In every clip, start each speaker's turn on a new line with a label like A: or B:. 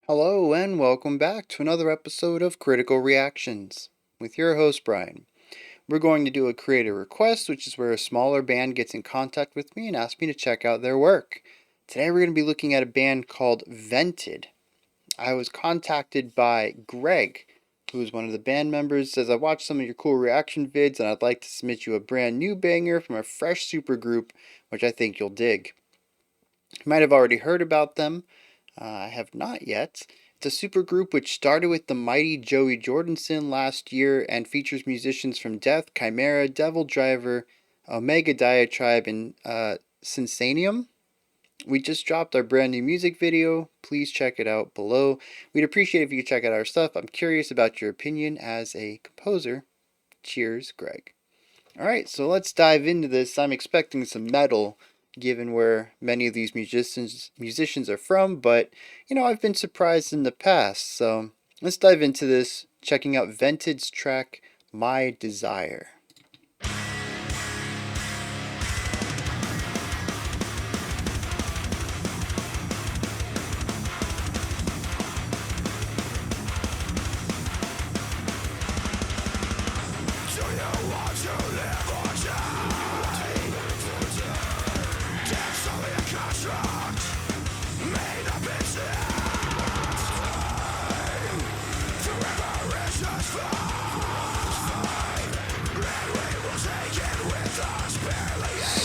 A: Hello and welcome back to another episode of Critical Reactions with your host Bryan. We're going to do a creator request, which is where a smaller band gets in contact with me and asks me to check out their work. Today we're going to be looking at a band called VENTED. I was contacted by Greg, who is one of the band members, says I watched some of your cool reaction vids and I'd like to submit you a brand new banger from a fresh supergroup, which I think you'll dig. You might have already heard about them. I have not yet. It's a supergroup which started with the mighty Joey Jordison last year and features musicians from Death, Chimera, Devil Driver, Omega Diatribe, and Sinsanium. We just dropped our brand new music video. Please check it out below. We'd appreciate it if you could check out our stuff. I'm curious about your opinion as a composer. Cheers, Greg. Alright, so let's dive into this. I'm expecting some metal, given where many of these musicians are from, but I've been surprised in the past. So let's dive into this, checking out VENTED's track My Desire.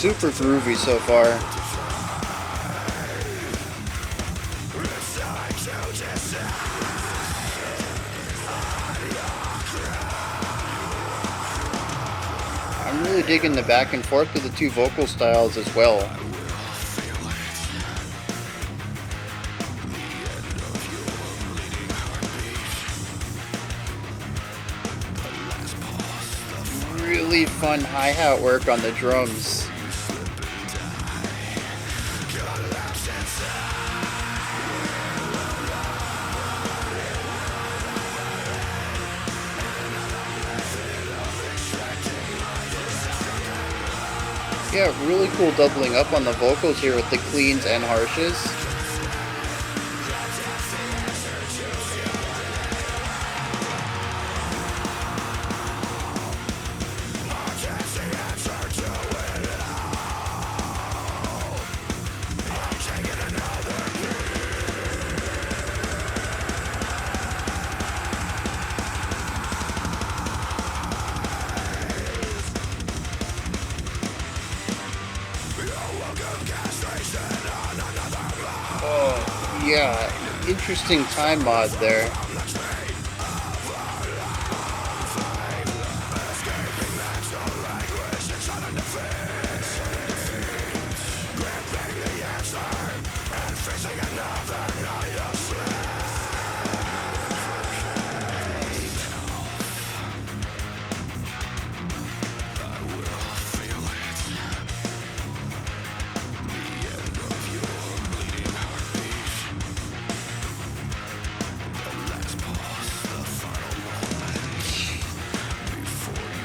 A: Super groovy so far. I'm really digging the back and forth of the two vocal styles as well. Really fun hi-hat work on the drums. Yeah, really cool doubling up on the vocals here with the cleans and harshes. Oh, yeah, interesting time mod there.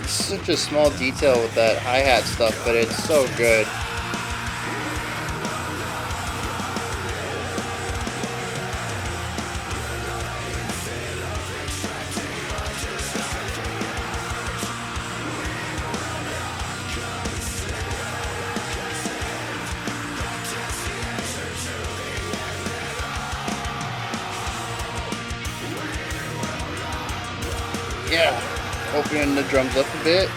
A: Such a small detail with that hi-hat stuff, but it's so good. Yeah, opening the drums up a bit.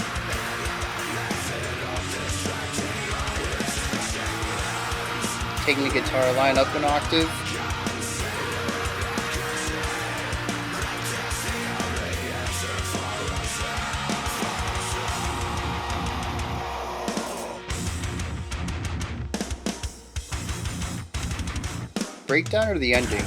A: Taking the guitar line up an octave. Breakdown or the ending?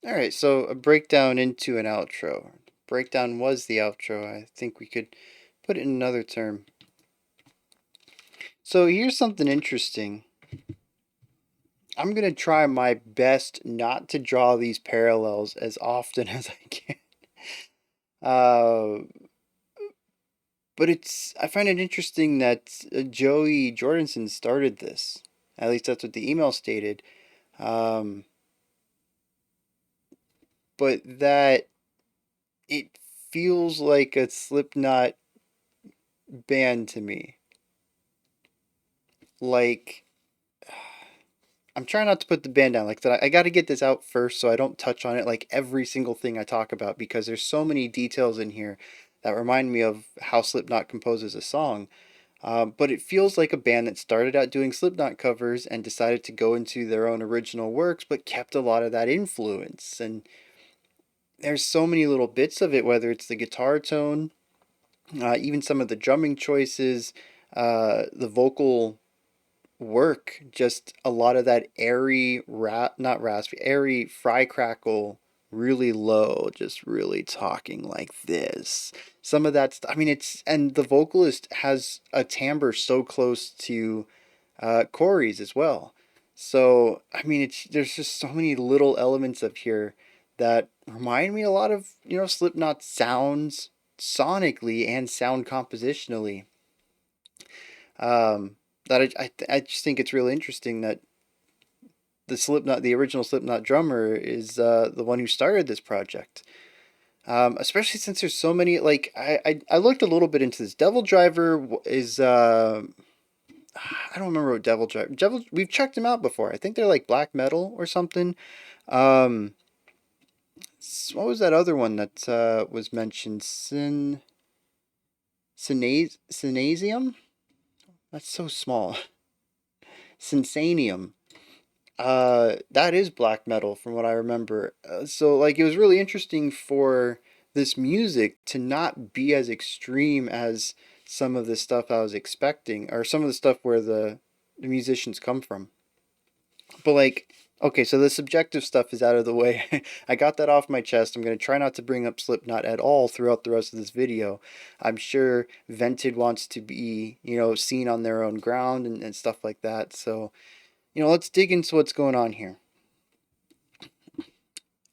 A: All right, so a breakdown into an outro. Breakdown was the outro. I think we could put it in another term. So here's something interesting. I'm going to try my best not to draw these parallels as often as I can. Uh, but I find it interesting that Joey Jordanson started this. At least that's what the email stated. Um, but that it feels like a Slipknot band to me. Like, I'm trying not to put the band down. Like that, I got to get this out first so I don't touch on it like every single thing I talk about because there's so many details in here that remind me of how Slipknot composes a song. But it feels like a band that started out doing Slipknot covers and decided to go into their own original works, but kept a lot of that influence. And there's so many little bits of it, whether it's the guitar tone, even some of the drumming choices, the vocal work, just a lot of that airy, not raspy, airy fry crackle, really low, just really talking like this. Some of that, I mean, and the vocalist has a timbre so close to Corey's as well. So, I mean, there's just so many little elements of here that remind me a lot of, Slipknot sounds sonically and sound compositionally. That I just think it's really interesting that the original Slipknot drummer, is the one who started this project. Especially since there's so many, like, I looked a little bit into this. Devil Driver is, I don't remember what we've checked them out before. I think they're like black metal or something. Um, what was that other one that was mentioned? Synasium? That's so small. Synsanium. That is black metal from what I remember. So like it was really interesting for this music to not be as extreme as some of the stuff I was expecting, or some of the stuff where the musicians come from. But like, okay, so the subjective stuff is out of the way. I got that off my chest. I'm going to try not to bring up Slipknot at all throughout the rest of this video. I'm sure Vented wants to be, seen on their own ground and stuff like that. So, let's dig into what's going on here.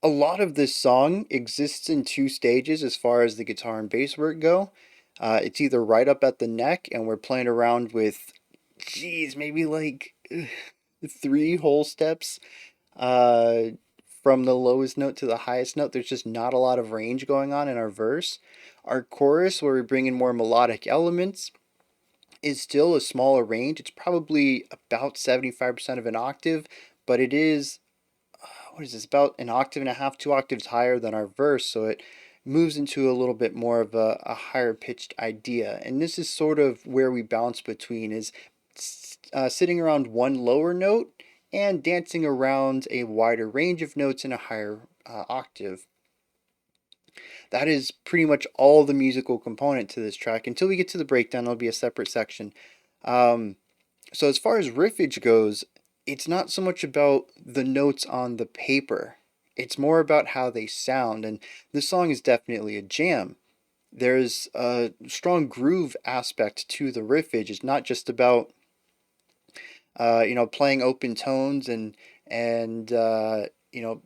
A: A lot of this song exists in two stages as far as the guitar and bass work go. It's either right up at the neck, and we're playing around with, geez, maybe like three whole steps uh, from the lowest note to the highest note. There's just not a lot of range going on in our verse. Our chorus, where we bring in more melodic elements, is still a smaller range. It's probably about 75% of an octave, but it is, what is this, about an octave and a half, 2 octaves higher than our verse, so it moves into a little bit more of a higher pitched idea. And this is sort of where we bounce between, is sitting around one lower note and dancing around a wider range of notes in a higher octave. That is pretty much all the musical component to this track. Until we get to the breakdown, it'll be a separate section. So as far as riffage goes, it's not so much about the notes on the paper. It's more about how they sound, and this song is definitely a jam. There's a strong groove aspect to the riffage. It's not just about playing open tones and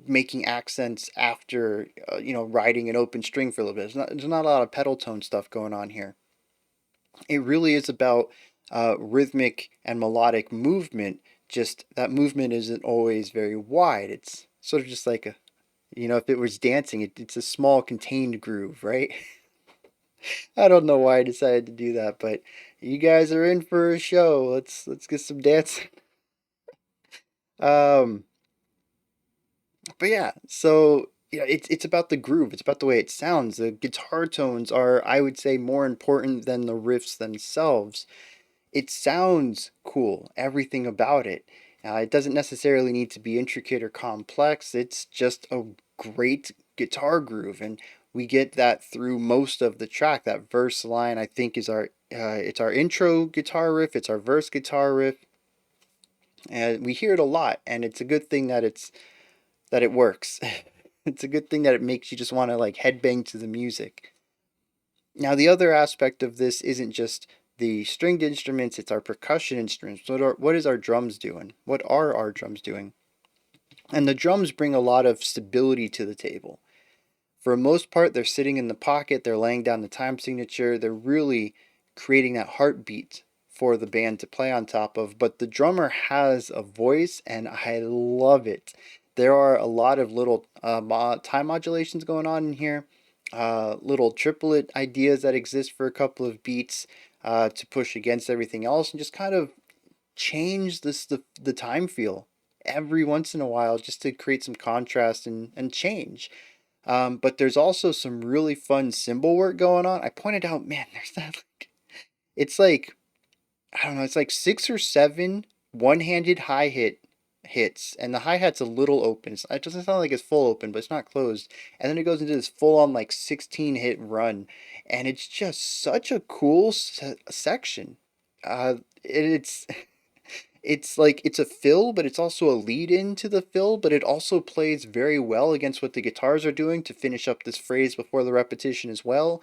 A: making accents after riding an open string for a little bit. There's not a lot of pedal tone stuff going on here. It really is about rhythmic and melodic movement. Just that movement isn't always very wide. It's sort of just like if it was dancing, it's a small contained groove, right? I don't know why I decided to do that, but you guys are in for a show. Let's get some dancing. Um, but yeah, so it's about the groove. It's about the way it sounds. The guitar tones are, I would say, more important than the riffs themselves. It sounds cool, everything about it. It doesn't necessarily need to be intricate or complex. It's just a great guitar groove, and we get that through most of the track. That verse line, I think, is our it's our intro guitar riff. It's our verse guitar riff, and we hear it a lot. And it's a good thing that it works. It's a good thing that it makes you just want to like headbang to the music. Now, the other aspect of this isn't just the stringed instruments, it's our percussion instruments. What is our drums doing? What are our drums doing? And the drums bring a lot of stability to the table. For the most part, they're sitting in the pocket, they're laying down the time signature, they're really creating that heartbeat for the band to play on top of. But the drummer has a voice, and I love it. There are a lot of little time modulations going on in here, little triplet ideas that exist for a couple of beats to push against everything else and just kind of change the time feel every once in a while just to create some contrast and change. But there's also some really fun cymbal work going on. I pointed out, man, there's that it's like I don't know, it's like 6 or 7 one-handed hits, and the hi-hat's a little open. It doesn't sound like it's full open, but it's not closed. And then it goes into this full-on like 16 hit run, and it's just such a cool section. It's it's like it's a fill, but it's also a lead into the fill, but it also plays very well against what the guitars are doing to finish up this phrase before the repetition as well.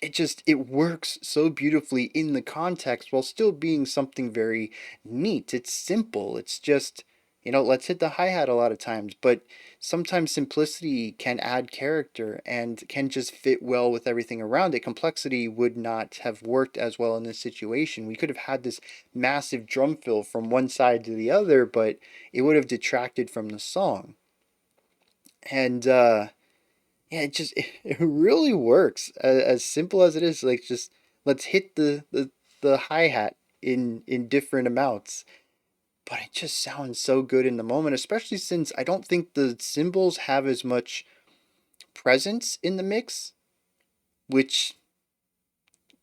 A: It works so beautifully in the context while still being something very neat. It's simple. It's just, let's hit the hi-hat a lot of times, but sometimes simplicity can add character and can just fit well with everything around it. Complexity would not have worked as well in this situation. We could have had this massive drum fill from one side to the other, but it would have detracted from the song. And yeah, it really works. As simple as it is, like just let's hit the hi-hat in different amounts. But it just sounds so good in the moment, especially since I don't think the cymbals have as much presence in the mix, which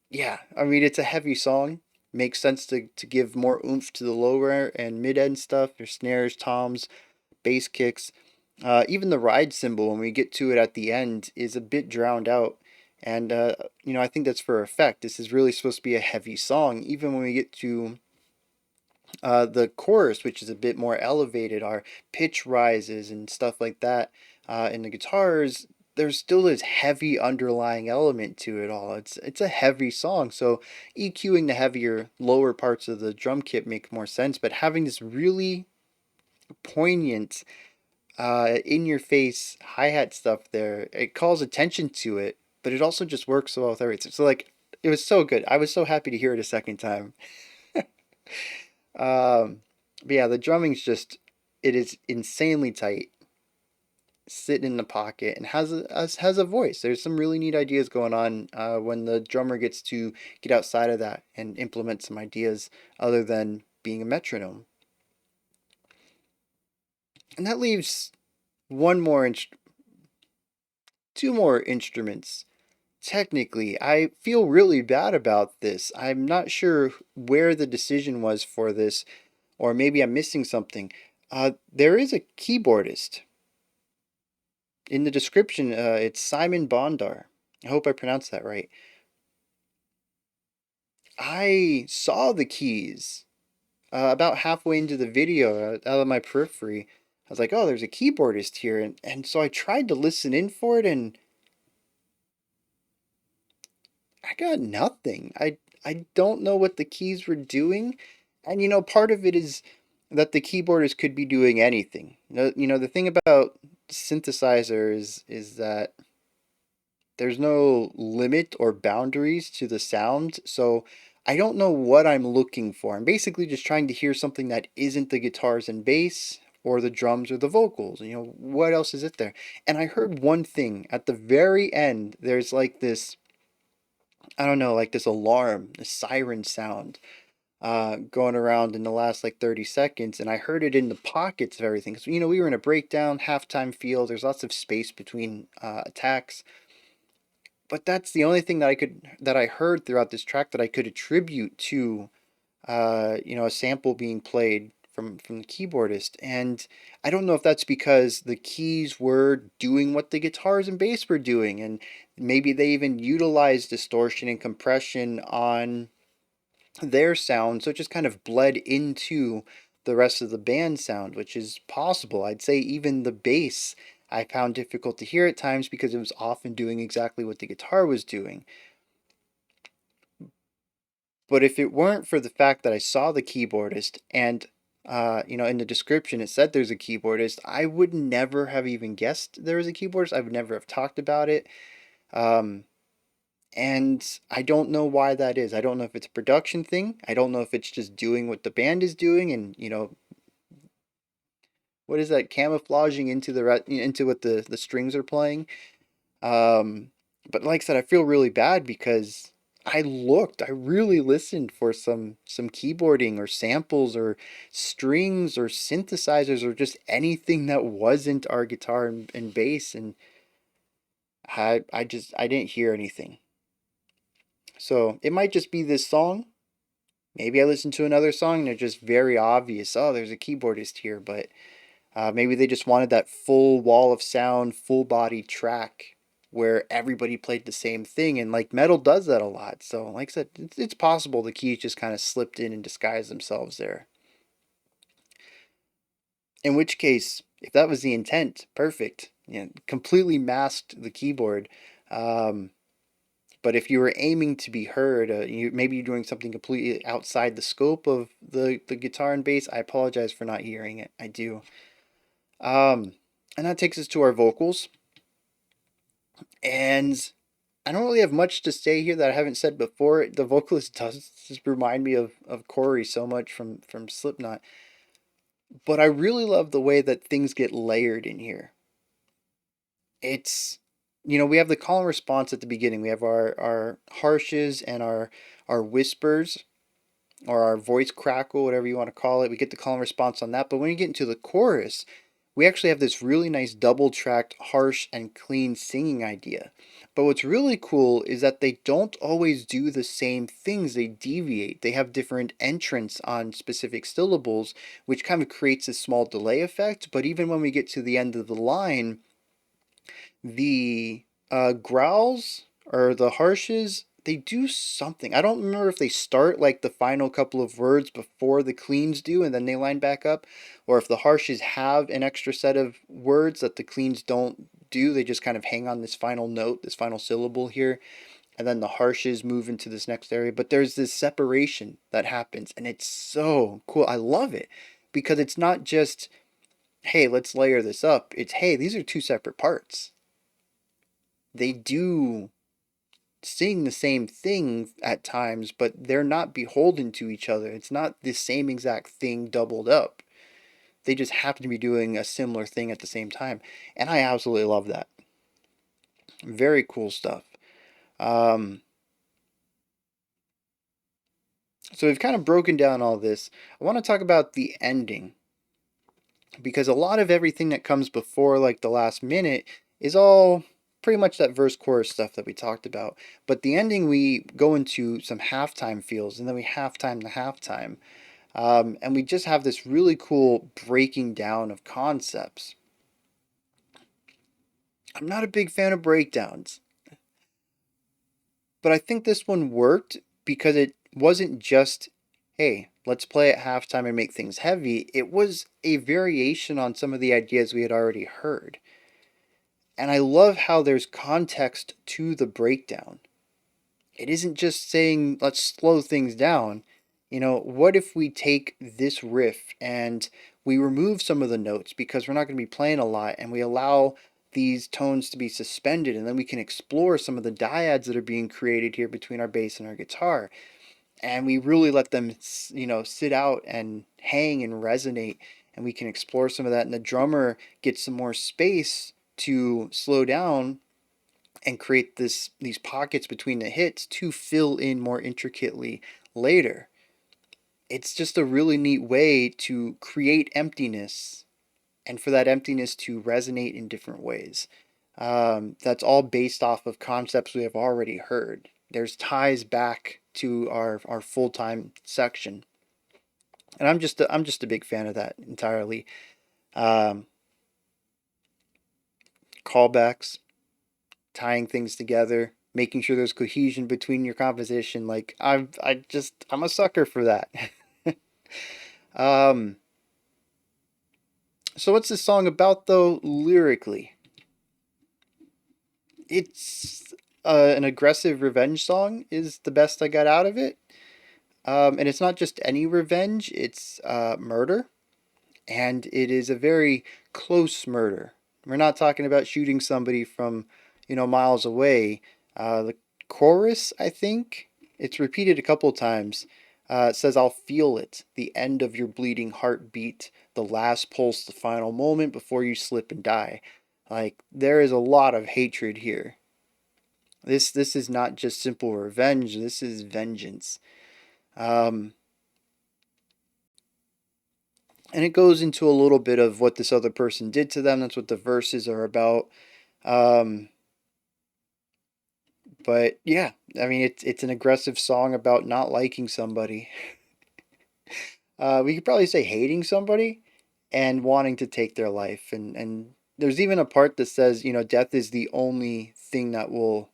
A: yeah, I mean it's a heavy song. Makes sense to give more oomph to the lower and mid end stuff, your snares, toms, bass kicks. Even the ride cymbal, when we get to it at the end, is a bit drowned out. And, I think that's for effect. This is really supposed to be a heavy song. Even when we get to the chorus, which is a bit more elevated, our pitch rises and stuff like that in the guitars, there's still this heavy underlying element to it all. It's a heavy song, so EQing the heavier lower parts of the drum kit make more sense. But having this really poignant in your face hi-hat stuff there, it calls attention to it, but it also just works so well with everything. So like it was so good. I was so happy to hear it a second time. But yeah, the drumming's just it is insanely tight, sitting in the pocket, and has a voice. There's some really neat ideas going on when the drummer gets to get outside of that and implement some ideas other than being a metronome. And that leaves one more two more instruments. Technically, I feel really bad about this. I'm not sure where the decision was for this, or maybe I'm missing something. There is a keyboardist. In the description, it's Simon Bondar. I hope I pronounced that right. I saw the keys about halfway into the video out of my periphery. I was like, oh, there's a keyboardist here. And so I tried to listen in for it, and I got nothing. I don't know what the keys were doing. And part of it is that the keyboardist could be doing anything. The thing about synthesizers is that there's no limit or boundaries to the sound. So I don't know what I'm looking for. I'm basically just trying to hear something that isn't the guitars and bass or the drums or the vocals. What else is it there? And I heard one thing at the very end. There's like this, I don't know, like this alarm, this siren sound going around in the last like 30 seconds. And I heard it in the pockets of everything. So, we were in a breakdown, halftime feel. There's lots of space between attacks. But that's the only thing that I heard throughout this track that I could attribute to, a sample being played from the keyboardist. And I don't know if that's because the keys were doing what the guitars and bass were doing, and maybe they even utilized distortion and compression on their sound, so it just kind of bled into the rest of the band sound, which is possible. I'd say even the bass I found difficult to hear at times because it was often doing exactly what the guitar was doing. But if it weren't for the fact that I saw the keyboardist and in the description it said there's a keyboardist, I would never have even guessed there was a keyboardist. I would never have talked about it. Um, and I don't know why that is. I don't know if it's a production thing. I don't know if it's just doing what the band is doing, and what is that, camouflaging into into what the strings are playing. Um, but like I said, I feel really bad because I really listened for some keyboarding or samples or strings or synthesizers or just anything that wasn't our guitar and bass, and I didn't hear anything. So it might just be this song. Maybe I listened to another song and they're just very obvious. Oh, there's a keyboardist here, but maybe they just wanted that full wall of sound, full body track where everybody played the same thing. And like metal does that a lot. So, like I said, it's possible the keys just kind of slipped in and disguised themselves there. In which case, if that was the intent, perfect. Completely masked the keyboard. Um, but if you were aiming to be heard, maybe you're doing something completely outside the scope of the guitar and bass. I apologize for not hearing it. I do. Um, and that takes us to our vocals. And I don't really have much to say here that I haven't said before. The vocalist does just remind me of Corey so much from Slipknot. But I really love the way that things get layered in here. It's we have the call and response at the beginning. We have our harshes and our whispers or our voice crackle, whatever you want to call it. We get the call and response on that. But when you get into the chorus, we actually have this really nice double tracked, harsh, and clean singing idea. But what's really cool is that they don't always do the same things, they deviate. They have different entrants on specific syllables, which kind of creates a small delay effect. But even when we get to the end of the line, the growls or the harshes, they do something. I don't remember if they start like the final couple of words before the cleans do and then they line back up, or if the harshes have an extra set of words that the cleans don't do. They just kind of hang on this final note, this final syllable here, and then the harshes move into this next area. But there's this separation that happens, and it's so cool. I love it because it's not just, hey, let's layer this up. It's, hey, these are two separate parts. They do sing the same thing at times, but they're not beholden to each other. It's not the same exact thing doubled up. They just happen to be doing a similar thing at the same time. And I absolutely love that. Very cool stuff. Um, so we've kind of broken down all this. I want to talk about the ending because a lot of everything that comes before, like the last minute, is all pretty much that verse chorus stuff that we talked about. But the ending, we go into some halftime feels, and then we halftime the halftime. And we just have this really cool breaking down of concepts. I'm not a big fan of breakdowns, but I think this one worked because it wasn't just, hey, let's play at halftime and make things heavy. It was a variation on some of the ideas we had already heard. And I love how there's context to the breakdown. It isn't just saying, let's slow things down. What if we take this riff and we remove some of the notes because we're not going to be playing a lot and we allow these tones to be suspended, and then we can explore some of the dyads that are being created here between our bass and our guitar. And we really let them, sit out and hang and resonate, and we can explore some of that. And the drummer gets some more space to slow down and create these pockets between the hits to fill in more intricately later. It's just a really neat way to create emptiness and for that emptiness to resonate in different ways. That's all based off of concepts we have already heard. There's ties back to our full time section. And I'm just a big fan of that entirely. Um, Callbacks, tying things together, making sure there's cohesion between your composition. Like I'm a sucker for that. um, so what's this song about though lyrically? It's an aggressive revenge song is the best I got out of it. And it's not just any revenge; it's murder, and it is a very close murder. We're not talking about shooting somebody from, miles away. The chorus, I think, it's repeated a couple times. It says, "I'll feel it, the end of your bleeding heartbeat, the last pulse, the final moment before you slip and die." Like there is a lot of hatred here. This is not just simple revenge. This is vengeance. Um, and it goes into a little bit of what this other person did to them. That's what the verses are about. Um, but yeah, I mean, it's an aggressive song about not liking somebody. We could probably say hating somebody and wanting to take their life. And there's even a part that says, death is the only thing that will.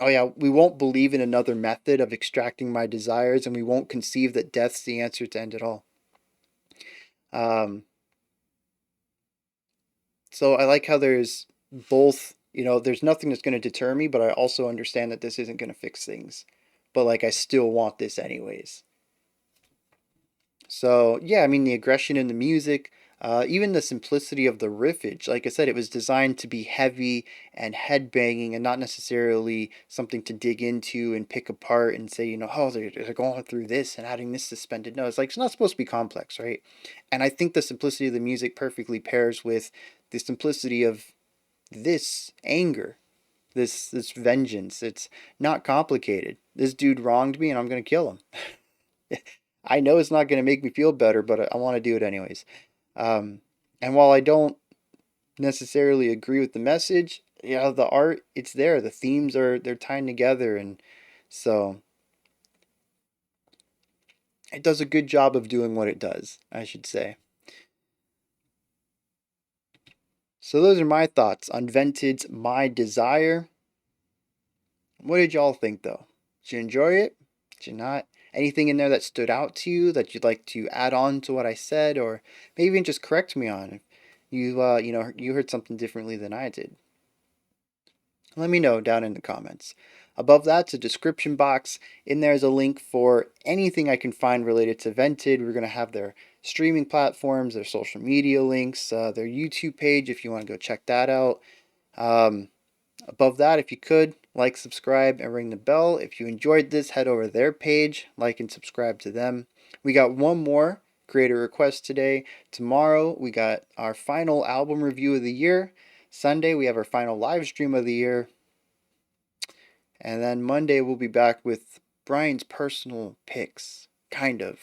A: Oh yeah, we won't believe in another method of extracting my desires, and we won't conceive that death's the answer to end it all. Um, So I like how there's both, there's nothing that's going to deter me, but I also understand that this isn't going to fix things. But like I still want this anyways. So yeah, I mean the aggression in the music, even the simplicity of the riffage. Like I said, it was designed to be heavy and headbanging and not necessarily something to dig into and pick apart and say, oh, they're going through this and adding this suspended. No, it's like it's not supposed to be complex, right? And I think the simplicity of the music perfectly pairs with the simplicity of this anger, this vengeance. It's not complicated. This dude wronged me and I'm going to kill him. I know it's not going to make me feel better, but I want to do it anyways. Um, and while I don't necessarily agree with the message, the art, it's there. The themes they're tying together, and so it does a good job of doing what it does, I should say. So those are my thoughts on Vented's My Desire. What did y'all think though? Did you enjoy it? Did you not? Anything in there that stood out to you that you'd like to add on to what I said, or maybe even just correct me on if you heard something differently than I did? Let me know down in the comments. Above that's a description box. In there is a link for anything I can find related to Vented. We're going to have their streaming platforms, their social media links, their YouTube page if you want to go check that out. Um, Above that, if you could, like, subscribe, and ring the bell. If you enjoyed this, head over to their page, like and subscribe to them. We got one more creator request today. Tomorrow, we got our final album review of the year. Sunday, we have our final live stream of the year. And then Monday, we'll be back with Bryan's personal picks. Kind of.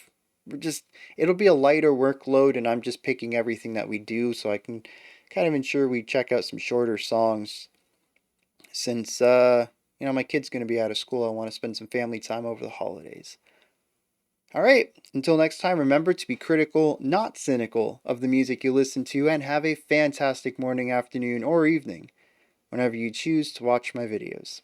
A: It'll be a lighter workload, and I'm just picking everything that we do so I can kind of ensure we check out some shorter songs since my kid's going to be out of school. I want to spend some family time over the holidays. All right, until next time, remember to be critical, not cynical, of the music you listen to, and have a fantastic morning, afternoon, or evening whenever you choose to watch my videos.